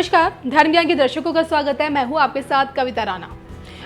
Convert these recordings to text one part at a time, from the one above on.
नमस्कार, धर्म ज्ञान के दर्शकों का स्वागत है। मैं हूं आपके साथ कविता राणा।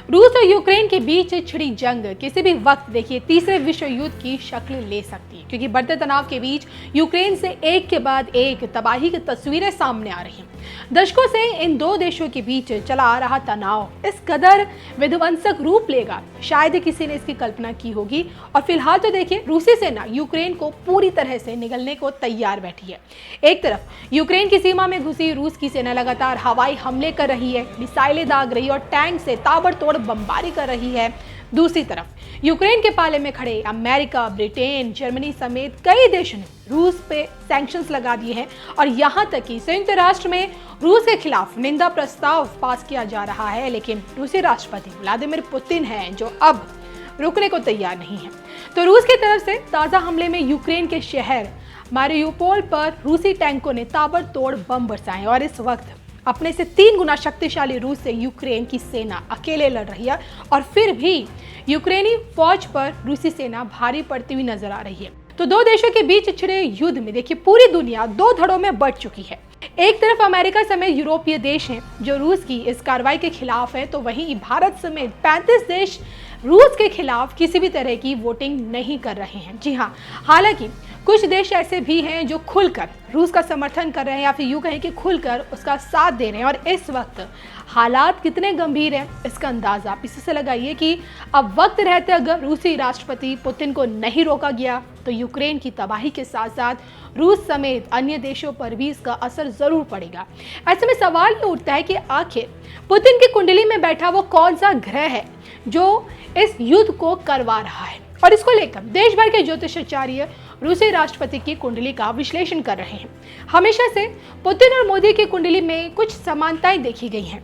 रूस और यूक्रेन के बीच छिड़ी जंग किसी भी वक्त देखिए तीसरे विश्व युद्ध की शक्ल ले सकती है, क्योंकि बढ़ते तनाव के बीच यूक्रेन से एक के बाद एक तबाही की तस्वीरें सामने आ रही हैं। दशकों से इन दो देशों के बीच चला आ रहा तनाव इस कदर विध्वंसक रूप लेगा, शायद किसी ने इसकी कल्पना की होगी। और फिलहाल तो देखिए रूसी सेना यूक्रेन को पूरी तरह से निगलने को तैयार बैठी है। एक तरफ यूक्रेन की सीमा में घुसी रूस की सेना लगातार हवाई हमले कर रही है, मिसाइलें दाग रही है और टैंक से ताबड़तोड़ बमबारी कर रही है। दूसरी तरफ यूक्रेन के पाले में खड़े अमेरिका, ब्रिटेन, जर्मनी समेत कई देशों ने रूस पे सैंक्शंस लगा दिए हैं और यहां तक कि संयुक्त राष्ट्र में रूस के खिलाफ निंदा प्रस्ताव पास किया जा रहा है। लेकिन रूसी राष्ट्रपति व्लादिमीर पुतिन हैं जो अब रुकने को तैयार नहीं है। तो रूस की तरफ से ताजा हमले में यूक्रेन के शहर मारियुपोल पर रूसी टैंकों ने ताबड़तोड़ बम बरसाए और इस वक्त अपने से 3 गुना शक्तिशाली रूस से यूक्रेन की सेना अकेले लड़ रही है और फिर भी यूक्रेनी फौज पर रूसी सेना भारी पड़ती हुई नजर आ रही है। तो दो देशों के बीच छिड़े युद्ध में देखिए पूरी दुनिया दो धड़ों में बढ़ चुकी है। एक तरफ अमेरिका समेत यूरोपीय देश हैं जो रूस की इस कार्रवाई के खिलाफ है, तो वहीं भारत समेत 35 देश रूस के खिलाफ किसी भी तरह की वोटिंग नहीं कर रहे हैं। जी हाँ, हालांकि कुछ देश ऐसे भी हैं जो खुलकर रूस का समर्थन कर रहे हैं या फिर यूं कहें कि खुलकर उसका साथ दे रहे हैं। और इस वक्त हालात कितने गंभीर हैं इसका अंदाजा आप इसी से लगाइए कि अब वक्त रहते अगर रूसी राष्ट्रपति पुतिन को नहीं रोका गया तो यूक्रेन की तबाही के साथ साथ रूस समेत अन्य देशों पर भी इसका असर जरूर पड़ेगा। ऐसे में सवाल ये उठता है कि आखिर पुतिन की कुंडली में बैठा वो कौन सा ग्रह है जो इस युद्ध को करवा रहा है। और इसको लेकर देश भर के ज्योतिषाचार्य रूसी राष्ट्रपति की कुंडली का विश्लेषण कर रहे हैं। हमेशा से पुतिन और मोदी की कुंडली में कुछ समानताएं देखी गई हैं।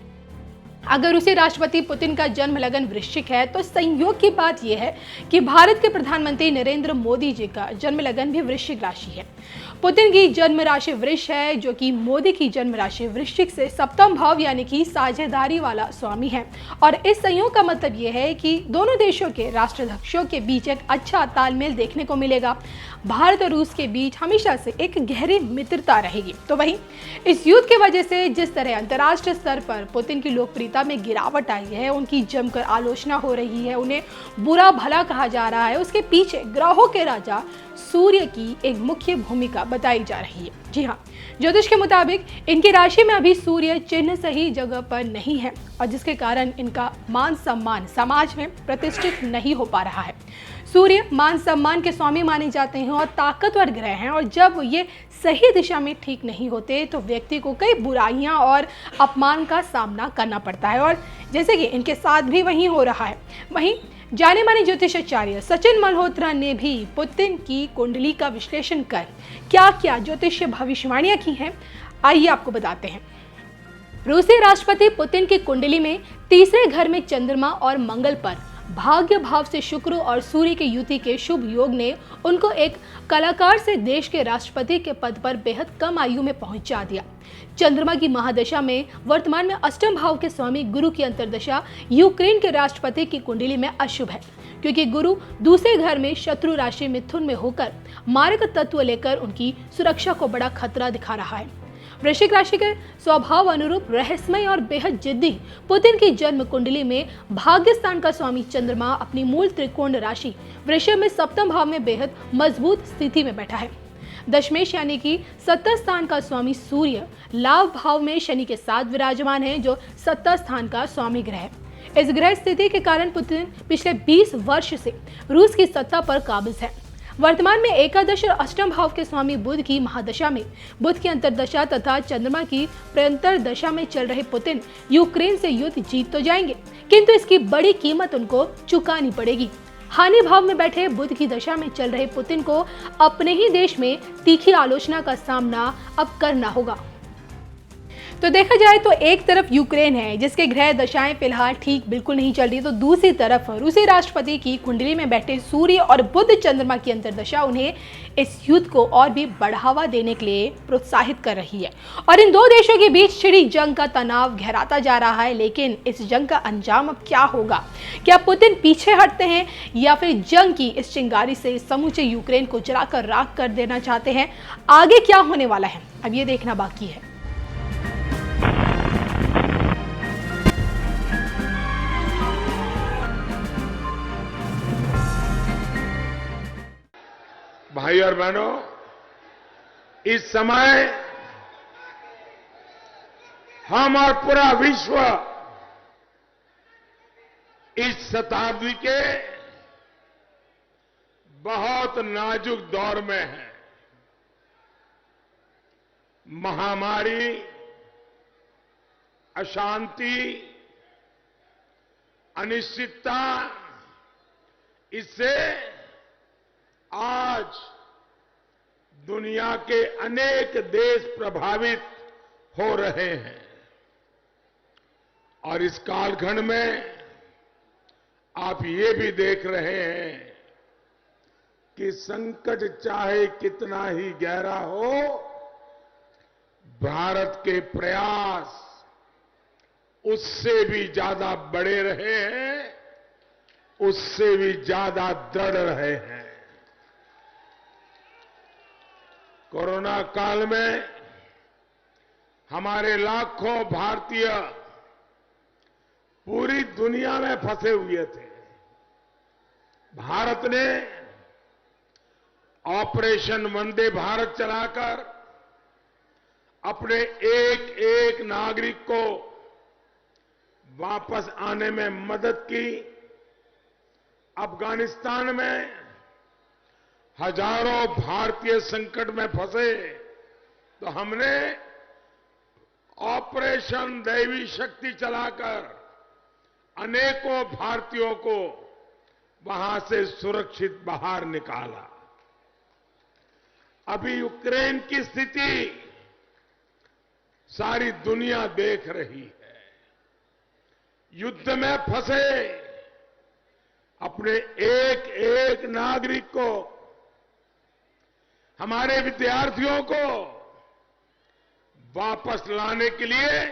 अगर रूसी राष्ट्रपति पुतिन का जन्म लगन वृश्चिक है तो संयोग की बात यह है कि भारत के प्रधानमंत्री नरेंद्र मोदी जी का जन्म लगन भी वृश्चिक राशि है। पुतिन की जन्म राशि वृष है, जो कि मोदी की जन्म राशि वृश्चिक से सप्तम भाव यानी कि साझेदारी वाला स्वामी है। और इस संयोग का मतलब यह है कि दोनों देशों के राष्ट्राध्यक्षों के बीच एक अच्छा तालमेल देखने को मिलेगा। भारत और रूस के बीच हमेशा से एक गहरी मित्रता रहेगी। तो वहीं इस युद्ध की वजह से जिस तरह अंतर्राष्ट्रीय स्तर पर पुतिन की लोकप्रियता में गिरावट आई है, उनकी जमकर आलोचना हो रही है, उन्हें बुरा भला कहा जा रहा है, उसके पीछे ग्रहों के राजा सूर्य की एक मुख्य भूमिका बताई जा रही है। जी हाँ, ज्योतिष के मुताबिक इनकी राशि में अभी सूर्य चिन्ह सही जगह पर नहीं है और जिसके कारण इनका मान सम्मान समाज में प्रतिष्ठित नहीं हो पा रहा है। सूर्य मान सम्मान के स्वामी माने जाते हैं और ताकतवर ग्रह हैं, और जब ये सही दिशा में ठीक नहीं होते तो व्यक्ति को कई बुराइयां और अपमान का सामना करना पड़ता है। और जैसे कि इनके साथ भी वही हो रहा है। वहीं जाने माने ज्योतिषाचार्य सचिन मल्होत्रा ने भी पुतिन की कुंडली का विश्लेषण कर क्या क्या ज्योतिषीय भविष्यवाणियां की हैं, आइए आपको बताते हैं। रूसी राष्ट्रपति पुतिन की कुंडली में तीसरे घर में चंद्रमा और मंगल पर भाग्य भाव से शुक्र और सूर्य के युति के शुभ योग ने उनको एक कलाकार से देश के राष्ट्रपति के पद पर बेहद कम आयु में पहुंचा दिया। चंद्रमा की महादशा में वर्तमान में अष्टम भाव के स्वामी गुरु की अंतर्दशा यूक्रेन के राष्ट्रपति की कुंडली में अशुभ है, क्योंकि गुरु दूसरे घर में शत्रु राशि मिथुन में होकर मारक तत्व लेकर उनकी सुरक्षा को बड़ा खतरा दिखा रहा है। वृश्चिक राशि के स्वभाव अनुरूप रहस्यमय और बेहद जिद्दी पुतिन की जन्म कुंडली में भाग्य स्थान का स्वामी चंद्रमा अपनी मूल त्रिकोण राशि वृषभ में सप्तम भाव में बेहद मजबूत स्थिति में बैठा है। दशमेश यानी कि सत्ता स्थान का स्वामी सूर्य लाभ भाव में शनि के साथ विराजमान है, जो सत्ता स्थान का स्वामी ग्रह है। इस ग्रह स्थिति के कारण पुतिन पिछले 20 वर्ष से रूस की सत्ता पर काबिज है। वर्तमान में एकादश और अष्टम भाव के स्वामी बुध की महादशा में बुध की अंतर्दशा तथा चंद्रमा की प्रंतर दशा में चल रहे पुतिन यूक्रेन से युद्ध जीत तो जाएंगे, किंतु इसकी बड़ी कीमत उनको चुकानी पड़ेगी। हानि भाव में बैठे बुध की दशा में चल रहे पुतिन को अपने ही देश में तीखी आलोचना का सामना अब करना होगा। तो देखा जाए तो एक तरफ यूक्रेन है जिसके ग्रह दशाएं फिलहाल ठीक बिल्कुल नहीं चल रही, तो दूसरी तरफ रूसी राष्ट्रपति की कुंडली में बैठे सूर्य और बुध चंद्रमा की अंतर्दशा उन्हें इस युद्ध को और भी बढ़ावा देने के लिए प्रोत्साहित कर रही है। और इन दो देशों के बीच छिड़ी जंग का तनाव गहराता जा रहा है। लेकिन इस जंग का अंजाम अब क्या होगा? क्या पुतिन पीछे हटते हैं या फिर जंग की इस चिंगारी से समूचे यूक्रेन को जलाकर राख कर देना चाहते हैं? आगे क्या होने वाला है अब ये देखना बाकी है। भाई और बहनों, इस समय हम और पूरा विश्व इस शताब्दी के बहुत नाजुक दौर में है। महामारी, अशांति, अनिश्चितता, इससे आज दुनिया के अनेक देश प्रभावित हो रहे हैं और इस कालखंड में आप ये भी देख रहे हैं कि संकट चाहे कितना ही गहरा हो, भारत के प्रयास उससे भी ज्यादा बड़े रहे हैं, उससे भी ज्यादा दृढ़ रहे हैं। कोरोना काल में हमारे लाखों भारतीय पूरी दुनिया में फंसे हुए थे। भारत ने ऑपरेशन वंदे भारत चलाकर अपने एक एक नागरिक को वापस आने में मदद की। अफगानिस्तान में हजारों भारतीय संकट में फंसे तो हमने ऑपरेशन दैवी शक्ति चलाकर अनेकों भारतीयों को वहां से सुरक्षित बाहर निकाला। अभी यूक्रेन की स्थिति सारी दुनिया देख रही है। युद्ध में फंसे अपने एक एक नागरिक को, हमारे विद्यार्थियों को वापस लाने के लिए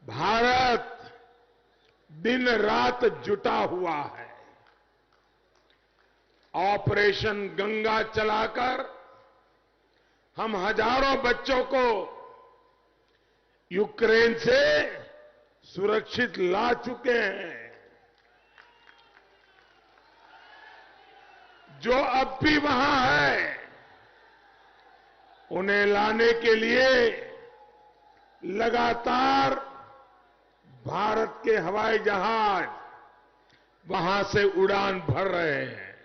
भारत दिन रात जुटा हुआ है। ऑपरेशन गंगा चलाकर हम हजारों बच्चों को यूक्रेन से सुरक्षित ला चुके हैं। जो अब भी वहां है, उन्हें लाने के लिए लगातार भारत के हवाई जहाज वहां से उड़ान भर रहे हैं।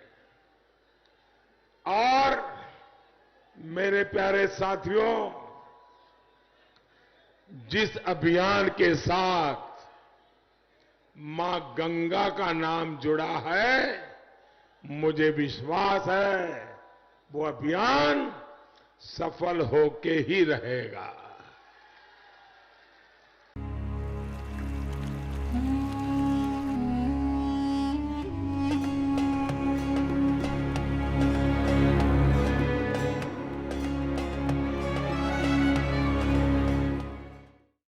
और मेरे प्यारे साथियों, जिस अभियान के साथ मां गंगा का नाम जुड़ा है, मुझे विश्वास है वो अभियान सफल होके ही रहेगा।